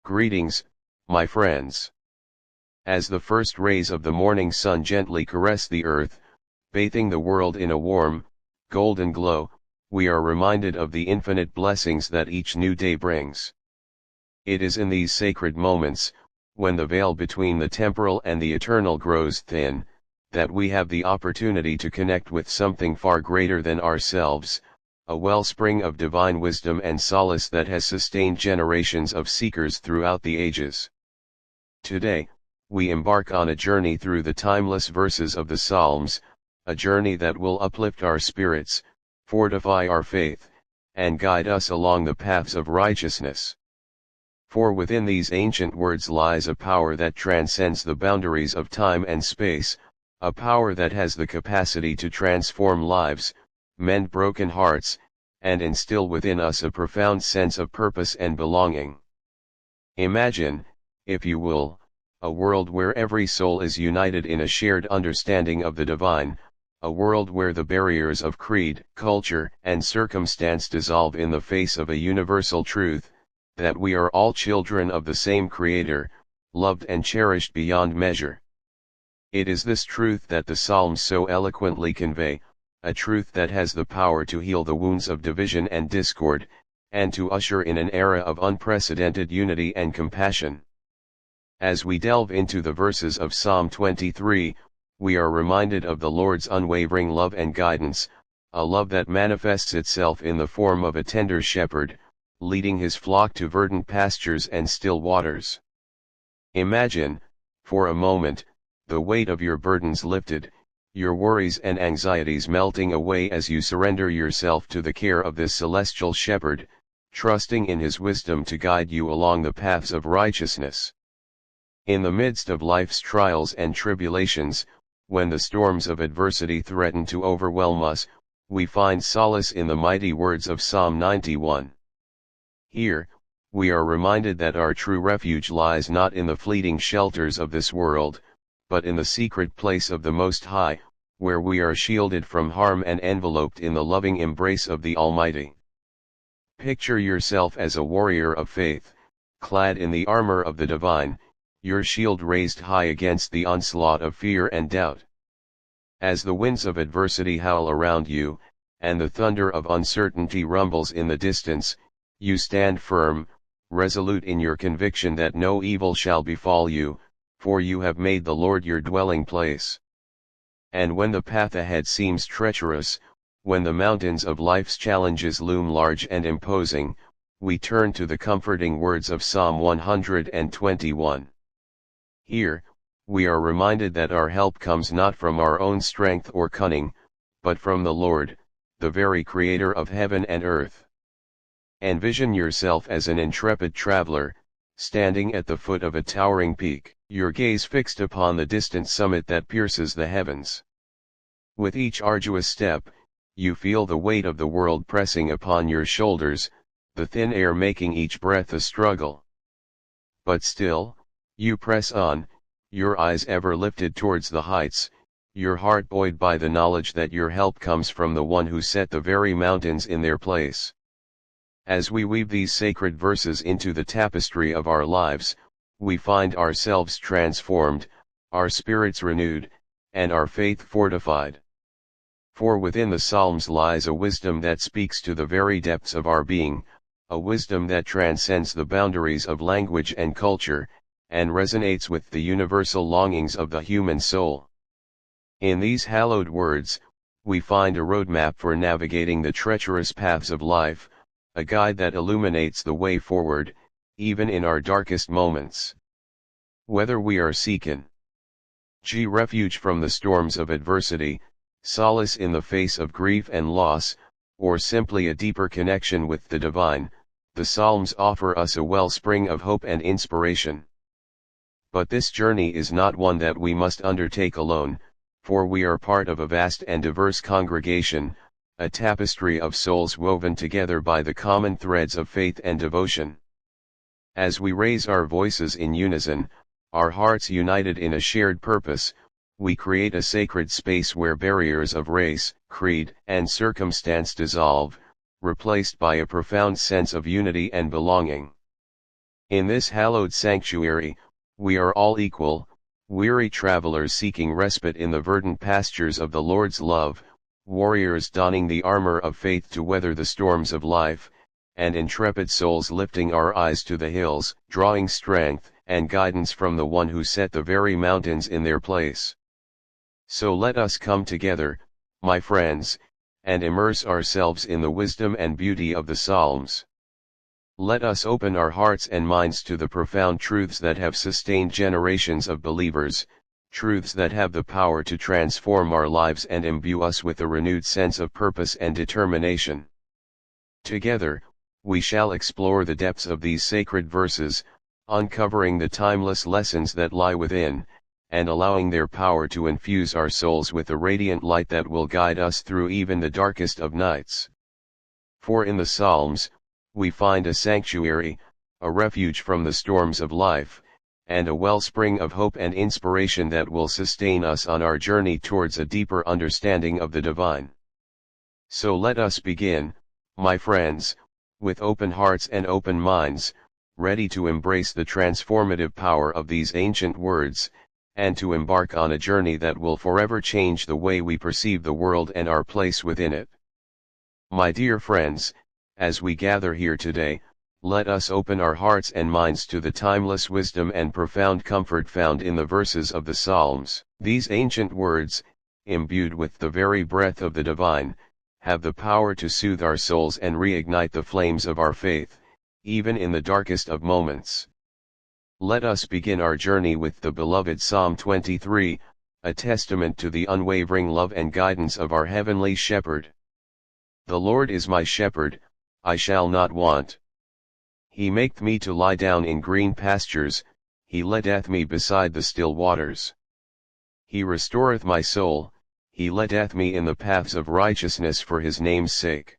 Greetings, my friends. As the first rays of the morning sun gently caress the earth, bathing the world in a warm, golden glow, we are reminded of the infinite blessings that each new day brings. It is in these sacred moments, when the veil between the temporal and the eternal grows thin, that we have the opportunity to connect with something far greater than ourselves, a wellspring of divine wisdom and solace that has sustained generations of seekers throughout the ages. Today, we embark on a journey through the timeless verses of the Psalms, a journey that will uplift our spirits, fortify our faith, and guide us along the paths of righteousness. For within these ancient words lies a power that transcends the boundaries of time and space, a power that has the capacity to transform lives, mend broken hearts, and instill within us a profound sense of purpose and belonging. Imagine, if you will, a world where every soul is united in a shared understanding of the divine, a world where the barriers of creed, culture, and circumstance dissolve in the face of a universal truth, that we are all children of the same Creator, loved and cherished beyond measure. It is this truth that the Psalms so eloquently convey, a truth that has the power to heal the wounds of division and discord, and to usher in an era of unprecedented unity and compassion. As we delve into the verses of Psalm 23, we are reminded of the Lord's unwavering love and guidance, a love that manifests itself in the form of a tender shepherd, leading his flock to verdant pastures and still waters. Imagine, for a moment, the weight of your burdens lifted, your worries and anxieties melting away as you surrender yourself to the care of this celestial shepherd, trusting in his wisdom to guide you along the paths of righteousness. In the midst of life's trials and tribulations, when the storms of adversity threaten to overwhelm us, we find solace in the mighty words of Psalm 91. Here, we are reminded that our true refuge lies not in the fleeting shelters of this world, but in the secret place of the Most High, where we are shielded from harm and enveloped in the loving embrace of the Almighty. Picture yourself as a warrior of faith, clad in the armor of the divine, your shield raised high against the onslaught of fear and doubt. As the winds of adversity howl around you, and the thunder of uncertainty rumbles in the distance, you stand firm, resolute in your conviction that no evil shall befall you, for you have made the Lord your dwelling place. And when the path ahead seems treacherous, when the mountains of life's challenges loom large and imposing, we turn to the comforting words of Psalm 121. Here, we are reminded that our help comes not from our own strength or cunning, but from the Lord, the very Creator of heaven and earth. Envision yourself as an intrepid traveler, standing at the foot of a towering peak, your gaze fixed upon the distant summit that pierces the heavens. With each arduous step, you feel the weight of the world pressing upon your shoulders, the thin air making each breath a struggle. But still, you press on, your eyes ever lifted towards the heights, your heart buoyed by the knowledge that your help comes from the one who set the very mountains in their place. As we weave these sacred verses into the tapestry of our lives, we find ourselves transformed, our spirits renewed, and our faith fortified. For within the Psalms lies a wisdom that speaks to the very depths of our being, a wisdom that transcends the boundaries of language and culture, and resonates with the universal longings of the human soul. In these hallowed words, we find a roadmap for navigating the treacherous paths of life, a guide that illuminates the way forward, even in our darkest moments. Whether we are seeking refuge from the storms of adversity, solace in the face of grief and loss, or simply a deeper connection with the divine, the Psalms offer us a wellspring of hope and inspiration. But this journey is not one that we must undertake alone, for we are part of a vast and diverse congregation, a tapestry of souls woven together by the common threads of faith and devotion. As we raise our voices in unison, our hearts united in a shared purpose, we create a sacred space where barriers of race, creed, and circumstance dissolve, replaced by a profound sense of unity and belonging. In this hallowed sanctuary, we are all equal, weary travelers seeking respite in the verdant pastures of the Lord's love, warriors donning the armor of faith to weather the storms of life, and intrepid souls lifting our eyes to the hills, drawing strength and guidance from the one who set the very mountains in their place. So let us come together, my friends, and immerse ourselves in the wisdom and beauty of the Psalms. Let us open our hearts and minds to the profound truths that have sustained generations of believers, truths that have the power to transform our lives and imbue us with a renewed sense of purpose and determination. Together, we shall explore the depths of these sacred verses, uncovering the timeless lessons that lie within, and allowing their power to infuse our souls with a radiant light that will guide us through even the darkest of nights. For in the Psalms, we find a sanctuary, a refuge from the storms of life, and a wellspring of hope and inspiration that will sustain us on our journey towards a deeper understanding of the divine. So let us begin, my friends, with open hearts and open minds, ready to embrace the transformative power of these ancient words, and to embark on a journey that will forever change the way we perceive the world and our place within it. My dear friends, as we gather here today, let us open our hearts and minds to the timeless wisdom and profound comfort found in the verses of the Psalms. These ancient words, imbued with the very breath of the divine, have the power to soothe our souls and reignite the flames of our faith, even in the darkest of moments. Let us begin our journey with the beloved Psalm 23, a testament to the unwavering love and guidance of our heavenly shepherd. The Lord is my shepherd, I shall not want. He maketh me to lie down in green pastures, he leadeth me beside the still waters. He restoreth my soul, he leadeth me in the paths of righteousness for his name's sake.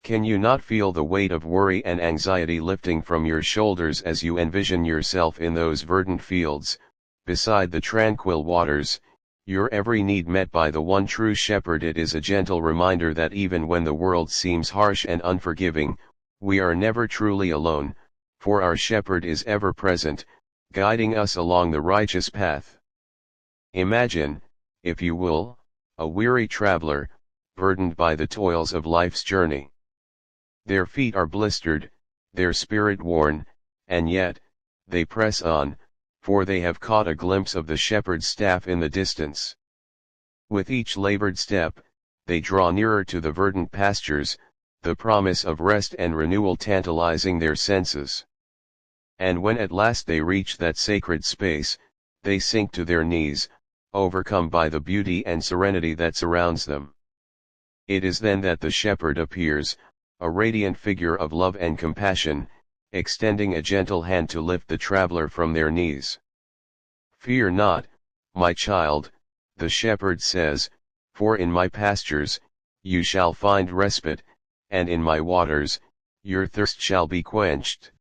Can you not feel the weight of worry and anxiety lifting from your shoulders as you envision yourself in those verdant fields, beside the tranquil waters, your every need met by the one true shepherd? It is a gentle reminder that even when the world seems harsh and unforgiving, we are never truly alone, for our shepherd is ever present, guiding us along the righteous path. Imagine, if you will, a weary traveler, burdened by the toils of life's journey. Their feet are blistered, their spirit worn, and yet, they press on, for they have caught a glimpse of the shepherd's staff in the distance. With each labored step, they draw nearer to the verdant pastures, the promise of rest and renewal tantalizing their senses. And when at last they reach that sacred space, they sink to their knees, overcome by the beauty and serenity that surrounds them. It is then that the shepherd appears, a radiant figure of love and compassion, extending a gentle hand to lift the traveler from their knees. Fear not, my child, the shepherd says, for in my pastures, you shall find respite, and in my waters, your thirst shall be quenched.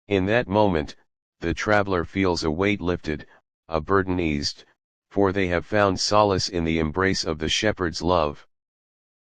In that moment, the traveler feels a weight lifted, a burden eased, for they have found solace in the embrace of the shepherd's love.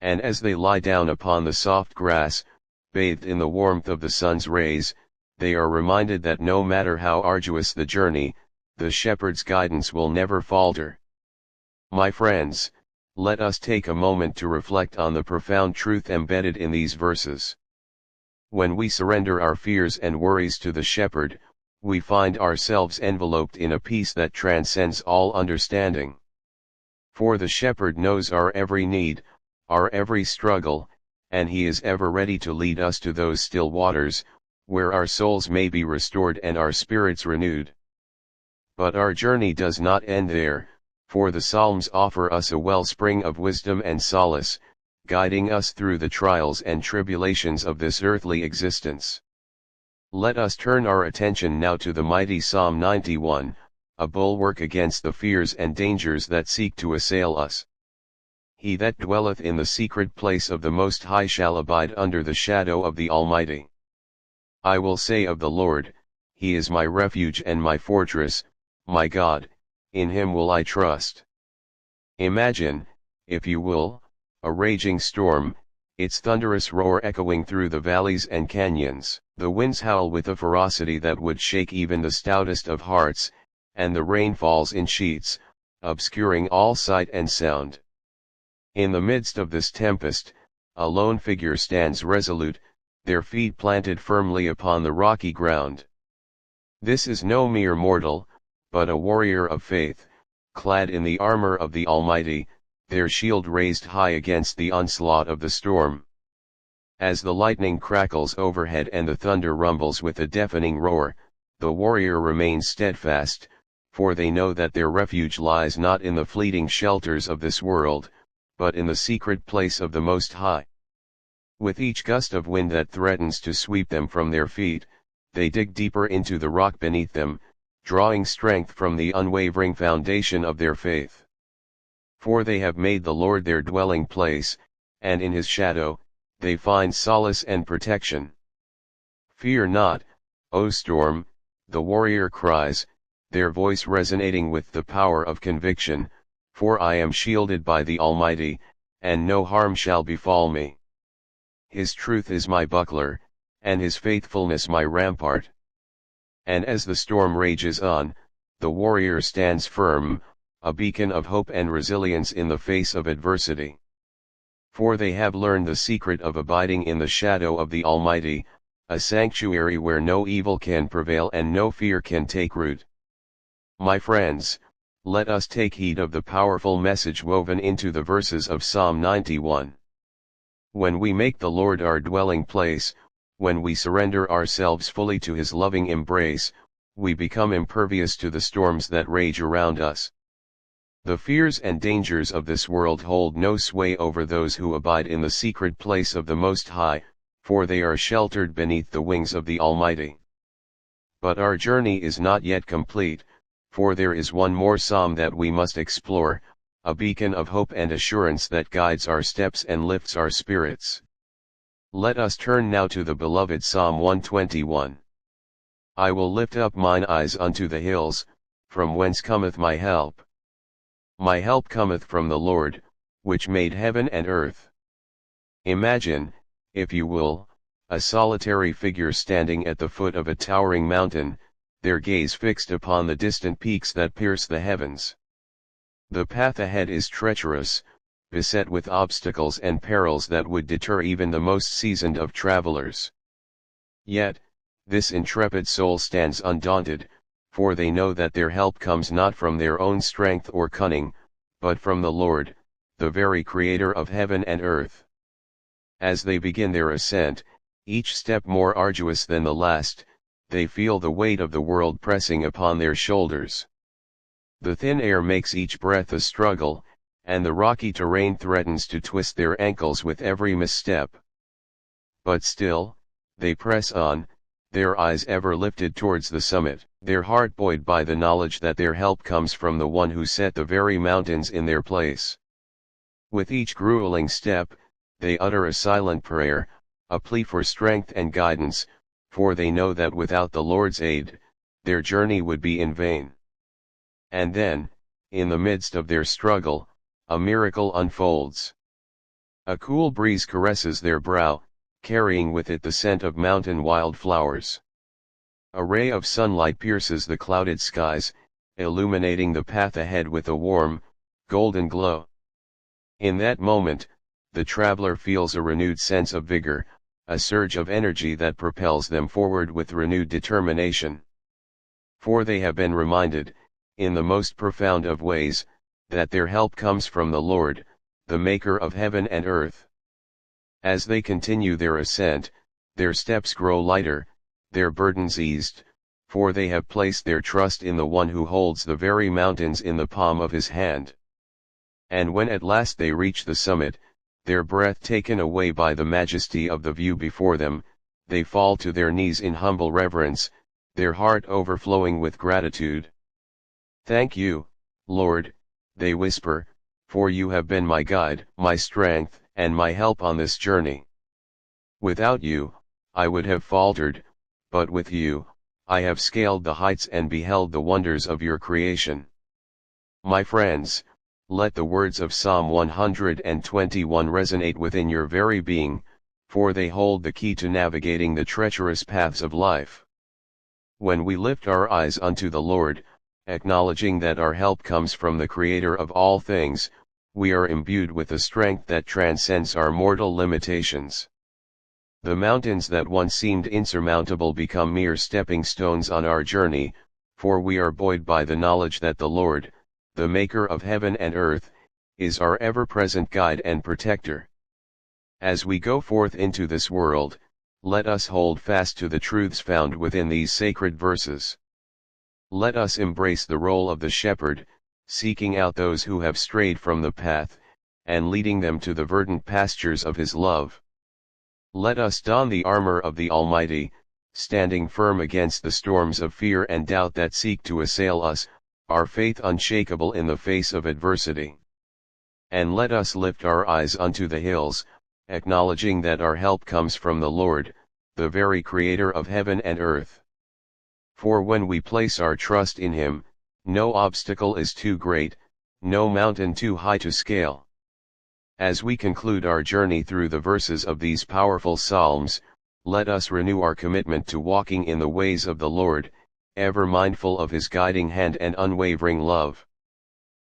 And as they lie down upon the soft grass, bathed in the warmth of the sun's rays, they are reminded that no matter how arduous the journey, the shepherd's guidance will never falter. My friends, let us take a moment to reflect on the profound truth embedded in these verses. When we surrender our fears and worries to the shepherd, we find ourselves enveloped in a peace that transcends all understanding. For the shepherd knows our every need, our every struggle, and he is ever ready to lead us to those still waters, where our souls may be restored and our spirits renewed. But our journey does not end there, for the Psalms offer us a wellspring of wisdom and solace, guiding us through the trials and tribulations of this earthly existence. Let us turn our attention now to the mighty Psalm 91, a bulwark against the fears and dangers that seek to assail us. He that dwelleth in the secret place of the Most High shall abide under the shadow of the Almighty. I will say of the Lord, He is my refuge and my fortress, my God, in Him will I trust. Imagine, if you will, a raging storm, its thunderous roar echoing through the valleys and canyons. The winds howl with a ferocity that would shake even the stoutest of hearts, and the rain falls in sheets, obscuring all sight and sound. In the midst of this tempest, a lone figure stands resolute, their feet planted firmly upon the rocky ground. This is no mere mortal, but a warrior of faith, clad in the armor of the Almighty, their shield raised high against the onslaught of the storm. As the lightning crackles overhead and the thunder rumbles with a deafening roar, the warrior remains steadfast, for they know that their refuge lies not in the fleeting shelters of this world, but in the secret place of the Most High. With each gust of wind that threatens to sweep them from their feet, they dig deeper into the rock beneath them, drawing strength from the unwavering foundation of their faith. For they have made the Lord their dwelling place, and in His shadow, they find solace and protection. Fear not, O storm, the warrior cries, their voice resonating with the power of conviction, for I am shielded by the Almighty, and no harm shall befall me. His truth is my buckler, and His faithfulness my rampart. And as the storm rages on, the warrior stands firm, a beacon of hope and resilience in the face of adversity. For they have learned the secret of abiding in the shadow of the Almighty, a sanctuary where no evil can prevail and no fear can take root. My friends, let us take heed of the powerful message woven into the verses of Psalm 91. When we make the Lord our dwelling place, when we surrender ourselves fully to His loving embrace, we become impervious to the storms that rage around us. The fears and dangers of this world hold no sway over those who abide in the secret place of the Most High, for they are sheltered beneath the wings of the Almighty. But our journey is not yet complete, for there is one more psalm that we must explore, a beacon of hope and assurance that guides our steps and lifts our spirits. Let us turn now to the beloved Psalm 121. I will lift up mine eyes unto the hills, from whence cometh my help. My help cometh from the Lord, which made heaven and earth. Imagine, if you will, a solitary figure standing at the foot of a towering mountain, their gaze fixed upon the distant peaks that pierce the heavens. The path ahead is treacherous, beset with obstacles and perils that would deter even the most seasoned of travelers. Yet, this intrepid soul stands undaunted, for they know that their help comes not from their own strength or cunning, but from the Lord, the very Creator of heaven and earth. As they begin their ascent, each step more arduous than the last, they feel the weight of the world pressing upon their shoulders. The thin air makes each breath a struggle, and the rocky terrain threatens to twist their ankles with every misstep. But still, they press on, their eyes ever lifted towards the summit, their heart buoyed by the knowledge that their help comes from the One who set the very mountains in their place. With each grueling step, they utter a silent prayer, a plea for strength and guidance, for they know that without the Lord's aid, their journey would be in vain. And then, in the midst of their struggle, a miracle unfolds. A cool breeze caresses their brow, carrying with it the scent of mountain wildflowers. A ray of sunlight pierces the clouded skies, illuminating the path ahead with a warm, golden glow. In that moment, the traveler feels a renewed sense of vigor, a surge of energy that propels them forward with renewed determination. For they have been reminded, in the most profound of ways, that their help comes from the Lord, the Maker of heaven and earth. As they continue their ascent, their steps grow lighter, their burdens eased, for they have placed their trust in the One who holds the very mountains in the palm of His hand. And when at last they reach the summit, their breath taken away by the majesty of the view before them, they fall to their knees in humble reverence, their heart overflowing with gratitude. Thank you, Lord, they whisper, for you have been my guide, my strength, and my help on this journey. Without you, I would have faltered, but with you, I have scaled the heights and beheld the wonders of your creation. My friends, Let the words of Psalm 121 resonate within your very being, for they hold the key to navigating the treacherous paths of life. When we lift our eyes unto the Lord, acknowledging that our help comes from the Creator of all things, we are imbued with a strength that transcends our mortal limitations. The mountains that once seemed insurmountable become mere stepping stones on our journey, for we are buoyed by the knowledge that the Lord, the Maker of heaven and earth, is our ever-present guide and protector. As we go forth into this world, let us hold fast to the truths found within these sacred verses. Let us embrace the role of the shepherd, seeking out those who have strayed from the path, and leading them to the verdant pastures of his love. Let us don the armor of the Almighty, standing firm against the storms of fear and doubt that seek to assail us, our faith unshakable in the face of adversity. And let us lift our eyes unto the hills, acknowledging that our help comes from the Lord, the very Creator of heaven and earth. For when we place our trust in Him, no obstacle is too great, no mountain too high to scale. As we conclude our journey through the verses of these powerful psalms, let us renew our commitment to walking in the ways of the Lord, ever mindful of His guiding hand and unwavering love.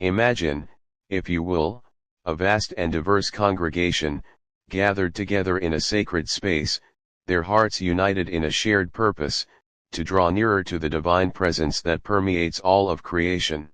Imagine, if you will, a vast and diverse congregation, gathered together in a sacred space, their hearts united in a shared purpose, to draw nearer to the divine presence that permeates all of creation.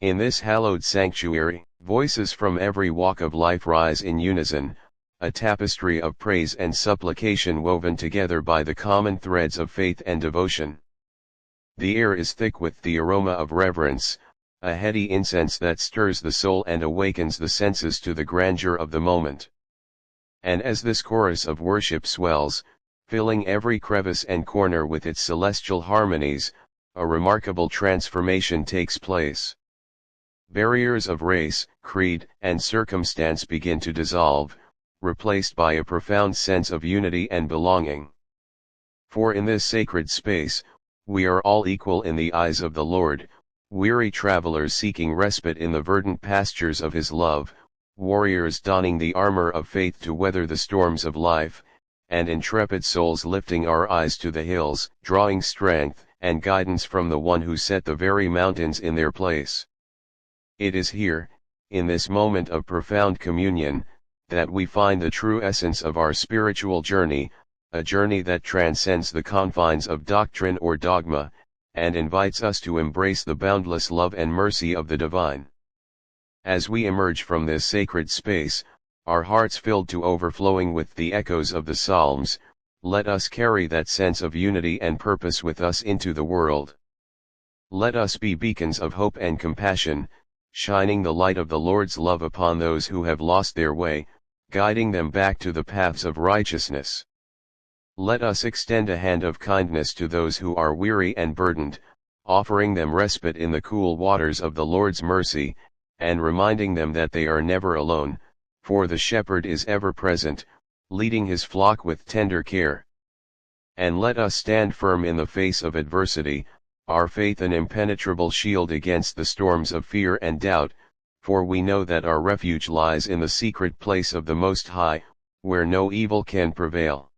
In this hallowed sanctuary, voices from every walk of life rise in unison, a tapestry of praise and supplication woven together by the common threads of faith and devotion. The air is thick with the aroma of reverence, a heady incense that stirs the soul and awakens the senses to the grandeur of the moment. And as this chorus of worship swells, filling every crevice and corner with its celestial harmonies, a remarkable transformation takes place. Barriers of race, creed, and circumstance begin to dissolve, replaced by a profound sense of unity and belonging. For in this sacred space, we are all equal in the eyes of the Lord, weary travelers seeking respite in the verdant pastures of His love, warriors donning the armor of faith to weather the storms of life, and intrepid souls lifting our eyes to the hills, drawing strength and guidance from the One who set the very mountains in their place. It is here, in this moment of profound communion, that we find the true essence of our spiritual journey, a journey that transcends the confines of doctrine or dogma, and invites us to embrace the boundless love and mercy of the divine. As we emerge from this sacred space, our hearts filled to overflowing with the echoes of the Psalms, let us carry that sense of unity and purpose with us into the world. Let us be beacons of hope and compassion, shining the light of the Lord's love upon those who have lost their way, guiding them back to the paths of righteousness. Let us extend a hand of kindness to those who are weary and burdened, offering them respite in the cool waters of the Lord's mercy, and reminding them that they are never alone, for the shepherd is ever present, leading his flock with tender care. And let us stand firm in the face of adversity, our faith an impenetrable shield against the storms of fear and doubt, for we know that our refuge lies in the secret place of the Most High, where no evil can prevail.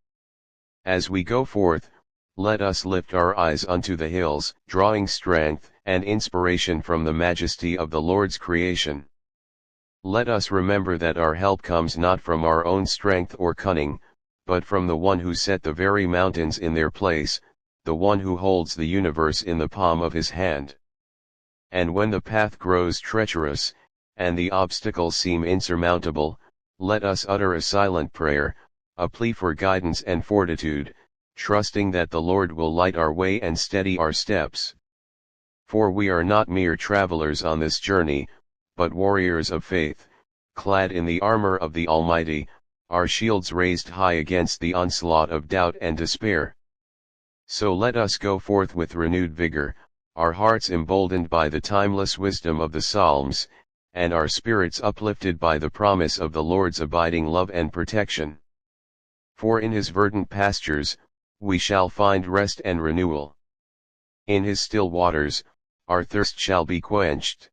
As we go forth, let us lift our eyes unto the hills, drawing strength and inspiration from the majesty of the Lord's creation. Let us remember that our help comes not from our own strength or cunning, but from the One who set the very mountains in their place, the One who holds the universe in the palm of His hand. And when the path grows treacherous, and the obstacles seem insurmountable, let us utter a silent prayer, a plea for guidance and fortitude, trusting that the Lord will light our way and steady our steps. For we are not mere travelers on this journey, but warriors of faith, clad in the armor of the Almighty, our shields raised high against the onslaught of doubt and despair. So let us go forth with renewed vigor, our hearts emboldened by the timeless wisdom of the Psalms, and our spirits uplifted by the promise of the Lord's abiding love and protection. For in His verdant pastures, we shall find rest and renewal. In His still waters, our thirst shall be quenched.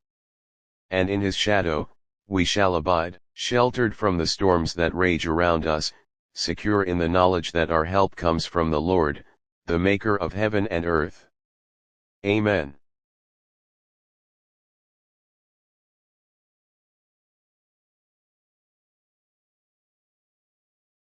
and in his shadow, we shall abide, sheltered from the storms that rage around us, secure in the knowledge that our help comes from the Lord, the maker of heaven and earth. Amen.